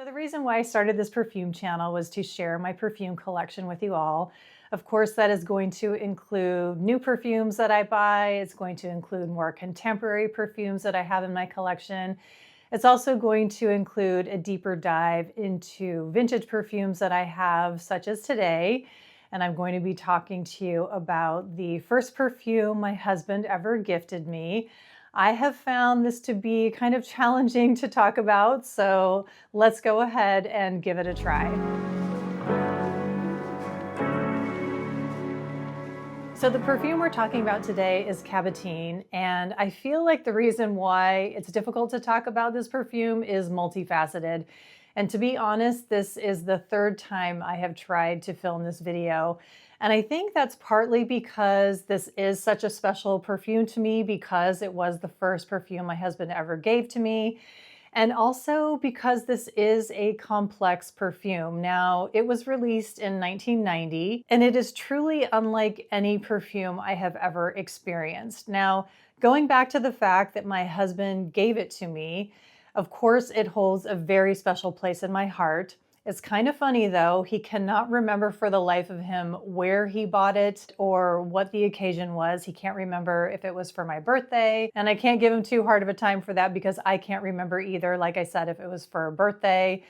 So the reason why I started this perfume channel was to share my perfume collection with you all. Of course, that is going to include new perfumes that I buy. It's going to include more contemporary perfumes that I have in my collection. It's also going to include a deeper dive into vintage perfumes that I have, such as today. And I'm going to be talking to you about the first perfume my husband ever gifted me. I have found this to be kind of challenging to talk about, so let's go ahead and give it a try. So the perfume we're talking about today is Cabotine, and I feel like the reason why it's difficult to talk about this perfume is multifaceted. And to be honest, this is the third time I have tried to film this video. And I think that's partly because this is such a special perfume to me because it was the first perfume my husband ever gave to me. And also because this is a complex perfume. Now, it was released in 1990, and it is truly unlike any perfume I have ever experienced. Now, going back to the fact that my husband gave it to me, of course, it holds a very special place in my heart. It's kind of funny though, he cannot remember for the life of him where he bought it or what the occasion was. He can't remember if it was for my birthday, and I can't give him too hard of a time for that because I can't remember either, like I said, if it was for a birthday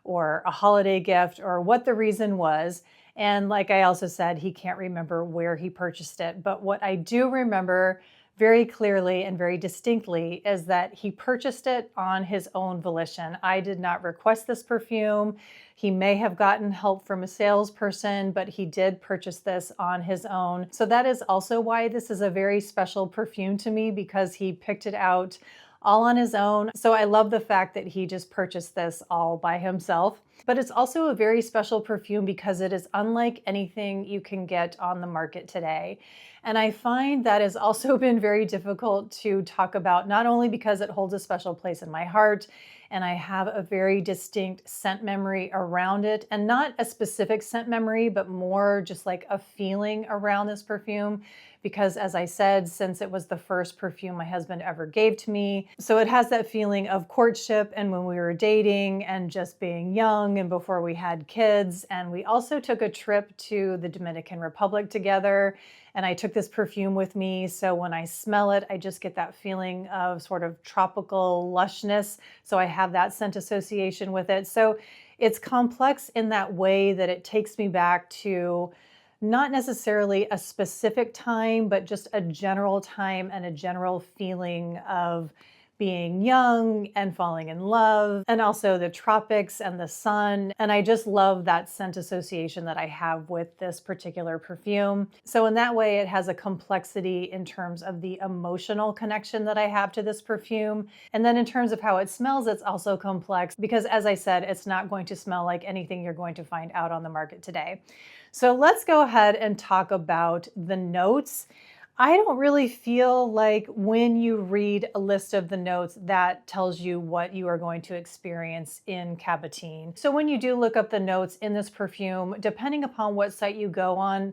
or a holiday gift or what the reason was. And like I also said, he can't remember where he purchased it. But what I do remember very clearly and very distinctly is that he purchased it on his own volition. I did not request this perfume. He may have gotten help from a salesperson, but he did purchase this on his own. So that is also why this is a very special perfume to me, because he picked it out all on his own. So I love the fact that he just purchased this all by himself. But it's also a very special perfume because it is unlike anything you can get on the market today. And I find that has also been very difficult to talk about, not only because it holds a special place in my heart, and I have a very distinct scent memory around it, and not a specific scent memory, but more just like a feeling around this perfume. Because as I said, since it was the first perfume my husband ever gave to me, so it has that feeling of courtship and when we were dating and just being young and before we had kids. And we also took a trip to the Dominican Republic together, and I took this perfume with me. So when I smell it, I just get that feeling of sort of tropical lushness. So I have that scent association with it. So it's complex in that way that it takes me back to not necessarily a specific time, but just a general time and a general feeling of being young and falling in love, and also the tropics and the sun. And I just love that scent association that I have with this particular perfume. So in that way, it has a complexity in terms of the emotional connection that I have to this perfume. And then in terms of how it smells, it's also complex because, as I said, it's not going to smell like anything you're going to find out on the market today. So let's go ahead and talk about the notes. I don't really feel like when you read a list of the notes that tells you what you are going to experience in Cabotine. So when you do look up the notes in this perfume, depending upon what site you go on,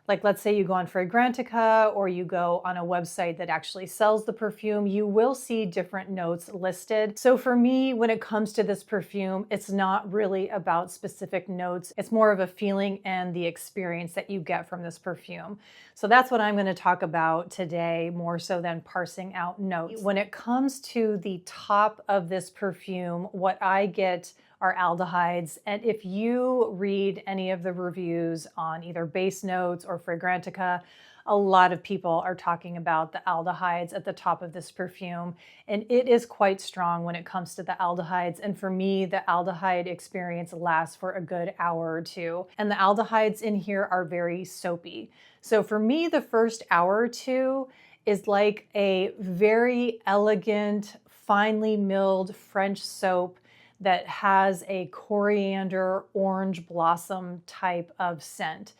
like let's say you go on Fragrantica or you go on a website that actually sells the perfume, you will see different notes listed. So for me, when it comes to this perfume, it's not really about specific notes. It's more of a feeling and the experience that you get from this perfume. So that's what I'm going to talk about today, more so than parsing out notes. When it comes to the top of this perfume, what I get are aldehydes. And if you read any of the reviews on either Base Notes or Fragrantica, a lot of people are talking about the aldehydes at the top of this perfume. And it is quite strong when it comes to the aldehydes. And for me, the aldehyde experience lasts for a good hour or two. And the aldehydes in here are very soapy. So for me, the first hour or two is like a very elegant, finely milled French soap that has a coriander orange blossom type of scent.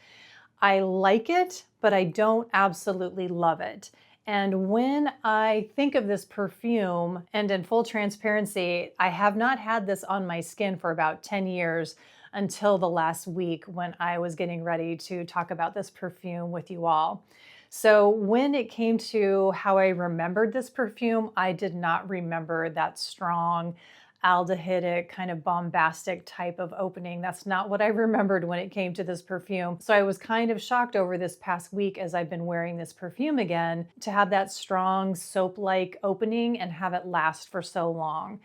I like it, but I don't absolutely love it. And when I think of this perfume, and in full transparency, I have not had this on my skin for about 10 years until the last week when I was getting ready to talk about this perfume with you all. So when it came to how I remembered this perfume, I did not remember that strong aldehydic, kind of bombastic type of opening. That's not what I remembered when it came to this perfume. So I was kind of shocked over this past week as I've been wearing this perfume again to have that strong soap-like opening and have it last for so long.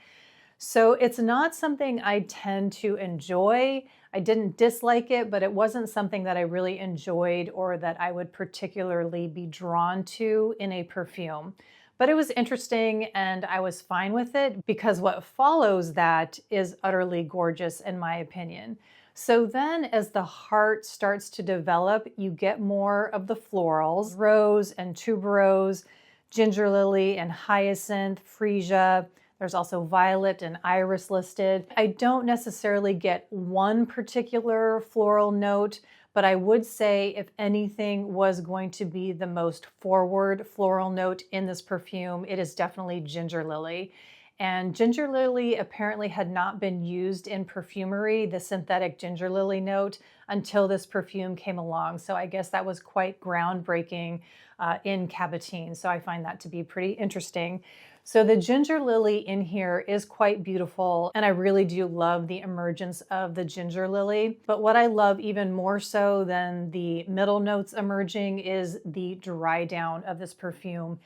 So it's not something I tend to enjoy. I didn't dislike it, but it wasn't something that I really enjoyed or that I would particularly be drawn to in a perfume. But it was interesting and I was fine with it because what follows that is utterly gorgeous in my opinion. So then as the heart starts to develop, you get more of the florals, rose and tuberose, ginger lily and hyacinth, freesia. There's also violet and iris listed. I don't necessarily get one particular floral note, but I would say if anything was going to be the most forward floral note in this perfume, it is definitely ginger lily. And ginger lily apparently had not been used in perfumery, the synthetic ginger lily note, until this perfume came along. So I guess that was quite groundbreaking in Cabotine. So I find that to be pretty interesting. So the ginger lily in here is quite beautiful, and I really do love the emergence of the ginger lily. But what I love even more so than the middle notes emerging is the dry down of this perfume.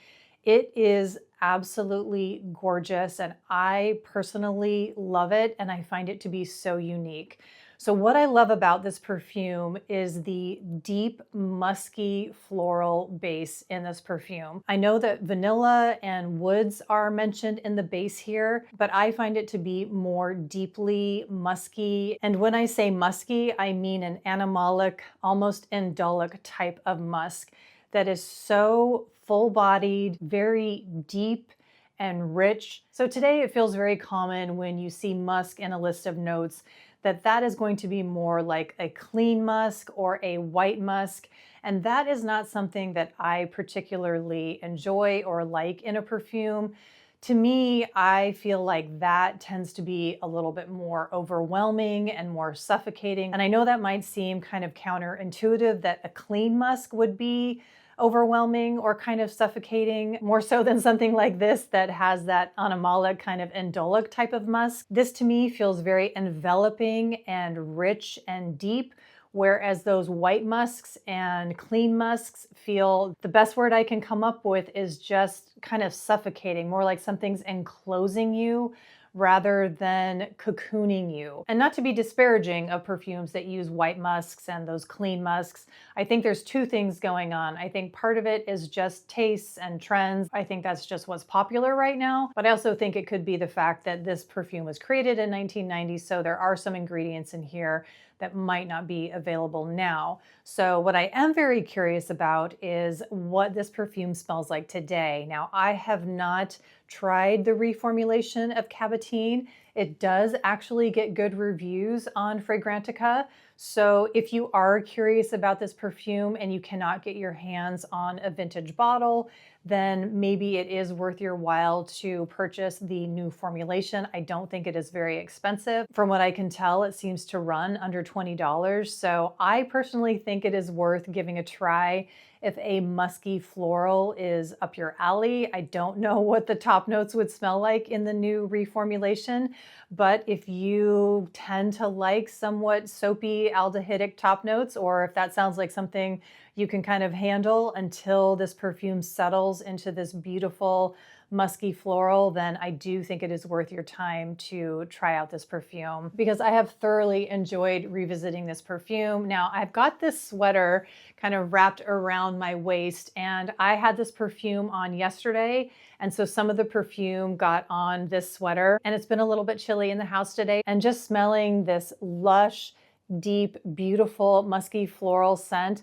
It is absolutely gorgeous, and I personally love it, and I find it to be so unique. So what I love about this perfume is the deep, musky floral base in this perfume. I know that vanilla and woods are mentioned in the base here, but I find it to be more deeply musky. And when I say musky, I mean an animalic, almost indolic type of musk that is so full-bodied, very deep and rich. So today it feels very common when you see musk in a list of notes that is going to be more like a clean musk or a white musk. And that is not something that I particularly enjoy or like in a perfume. To me, I feel like that tends to be a little bit more overwhelming and more suffocating. And I know that might seem kind of counterintuitive that a clean musk would be overwhelming or kind of suffocating, more so than something like this that has that animalic kind of indolic type of musk. This to me feels very enveloping and rich and deep, whereas those white musks and clean musks feel, the best word I can come up with is just kind of suffocating, more like something's enclosing you rather than cocooning you. And not to be disparaging of perfumes that use white musks and those clean musks. I think there's two things going on. I think part of it is just tastes and trends. I think that's just what's popular right now. But I also think it could be the fact that this perfume was created in 1990, so there are some ingredients in here that might not be available now. So what I am very curious about is what this perfume smells like today. Now, I have not tried the reformulation of Cabotine. It does actually get good reviews on Fragrantica. So if you are curious about this perfume and you cannot get your hands on a vintage bottle, then maybe it is worth your while to purchase the new formulation. I don't think it is very expensive. From what I can tell, it seems to run under $20. So I personally think it is worth giving a try if a musky floral is up your alley. I don't know what the top notes would smell like in the new reformulation, but if you tend to like somewhat soapy aldehydic top notes, or if that sounds like something you can kind of handle until this perfume settles into this beautiful musky floral, then I do think it is worth your time to try out this perfume because I have thoroughly enjoyed revisiting this perfume. Now, I've got this sweater kind of wrapped around my waist, and I had this perfume on yesterday, and so some of the perfume got on this sweater, and it's been a little bit chilly in the house today, and just smelling this lush, deep, beautiful, musky floral scent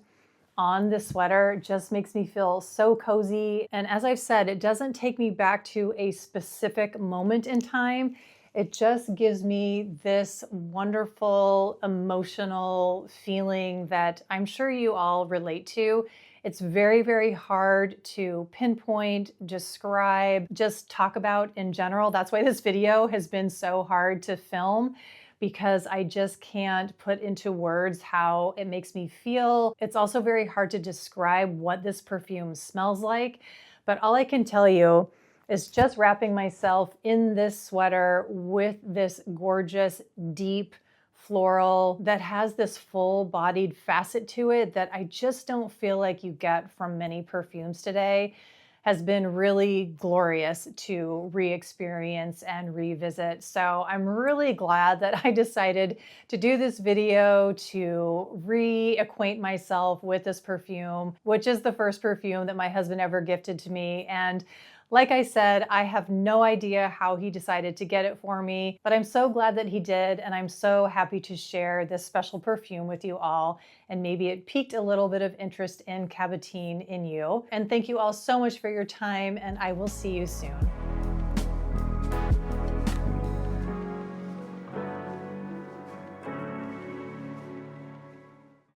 on this sweater just makes me feel so cozy. And as I've said, it doesn't take me back to a specific moment in time. It just gives me this wonderful emotional feeling that I'm sure you all relate to. It's very, very hard to pinpoint, describe, just talk about in general. That's why this video has been so hard to film, because I just can't put into words how it makes me feel. It's also very hard to describe what this perfume smells like, but all I can tell you is just wrapping myself in this sweater with this gorgeous, deep floral that has this full-bodied facet to it that I just don't feel like you get from many perfumes today. Has been really glorious to re-experience and revisit. So I'm really glad that I decided to do this video to reacquaint myself with this perfume, which is the first perfume that my husband ever gifted to me. And like I said, I have no idea how he decided to get it for me, but I'm so glad that he did, and I'm so happy to share this special perfume with you all, and maybe it piqued a little bit of interest in Cabotine in you. And thank you all so much for your time, and I will see you soon.